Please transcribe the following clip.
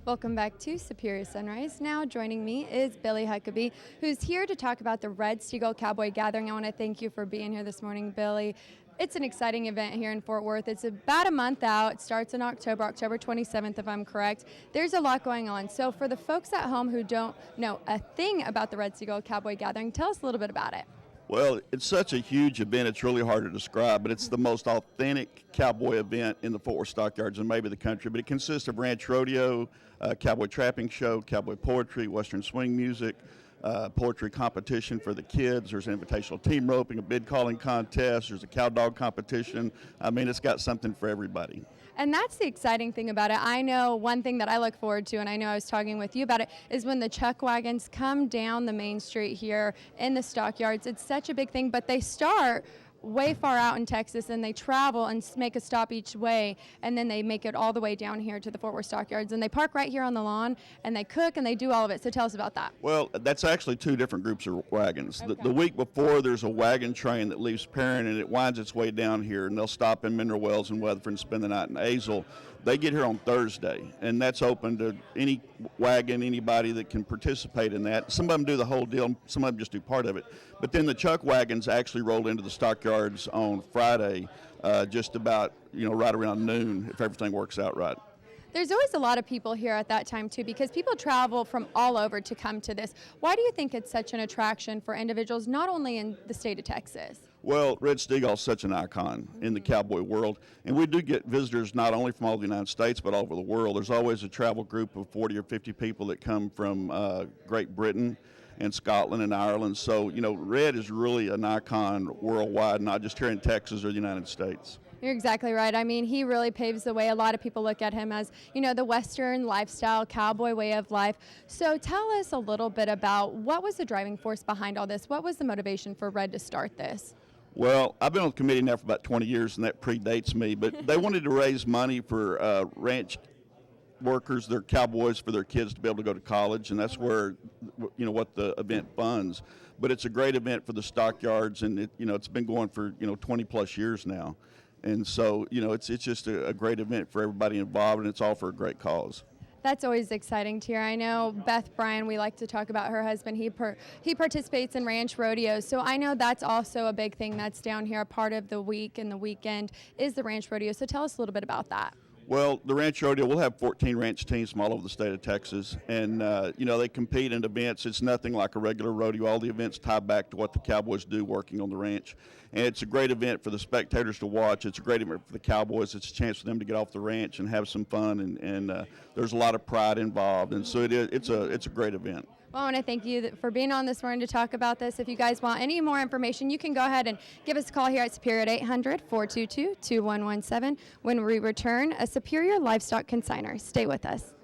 Welcome back to Superior Sunrise. Now joining me is Billy Huckaby, who's here to talk about the Red Seagull Cowboy Gathering. I want to thank you for being here this morning, Billy. It's an exciting event here in Fort Worth. It's about a month out. It starts in October 27th, if I'm correct. There's a lot going on. So for the folks at home who don't know a thing about the Red Seagull Cowboy Gathering, tell us a little bit about it. Well, it's such a huge event, it's really hard to describe, but it's the most authentic cowboy event in the Fort Worth Stockyards and maybe the country. But it consists of ranch rodeo, cowboy trapping show, cowboy poetry, western swing music, poetry competition for the kids. There's an invitational team roping, a bid calling contest. There's a cow dog competition. I mean, it's got something for everybody. And that's the exciting thing about it. I know one thing that I look forward to, and I know I was talking with you about it, is when the chuck wagons come down the main street here in the stockyards. It's such a big thing, but they start way far out in Texas, and they travel and make a stop each way, and then they make it all the way down here to the Fort Worth Stockyards, and they park right here on the lawn, and they cook, and they do all of it. So tell us about that. Well, that's actually two different groups of wagons. Okay. The week before, there's a wagon train that leaves Perrin, and it winds its way down here, and they'll stop in Mineral Wells and Weatherford and spend the night in Azle. They get here on Thursday, and that's open to any wagon, anybody that can participate in that. Some of them do the whole deal, some of them just do part of it. But then the chuck wagons actually roll into the stockyards on Friday, just about, right around noon, if everything works out right. There's always a lot of people here at that time, too, because people travel from all over to come to this. Why do you think it's such an attraction for individuals, not only in the state of Texas? Well, Red Seagull is such an icon in the cowboy world, and we do get visitors not only from all the United States, but all over the world. There's always a travel group of 40 or 50 people that come from Great Britain and Scotland and Ireland. So, Red is really an icon worldwide, not just here in Texas or the United States. You're exactly right. I mean, he really paves the way. A lot of people look at him as, the Western lifestyle, cowboy way of life. So tell us a little bit about what was the driving force behind all this? What was the motivation for Red to start this? Well, I've been on the committee now for about 20 years, and that predates me, but they wanted to raise money for ranch workers, their cowboys, for their kids to be able to go to college, and that's where, what the event funds. But it's a great event for the stockyards, and it's been going for, 20 plus years now. And so, it's just a great event for everybody involved, and it's all for a great cause. That's always exciting to hear. I know Beth Bryan, we like to talk about her husband. He participates in ranch rodeos. So I know that's also a big thing that's down here. A part of the week and the weekend is the ranch rodeo. So tell us a little bit about that. Well, the ranch rodeo, we'll have 14 ranch teams from all over the state of Texas, and, they compete in events. It's nothing like a regular rodeo. All the events tie back to what the cowboys do working on the ranch, and it's a great event for the spectators to watch. It's a great event for the cowboys. It's a chance for them to get off the ranch and have some fun, and there's a lot of pride involved, and so it's a great event. Well, I want to thank you for being on this morning to talk about this. If you guys want any more information, you can go ahead and give us a call here at Superior at 800-422-2117 when we return, a Superior Livestock Consignor. Stay with us.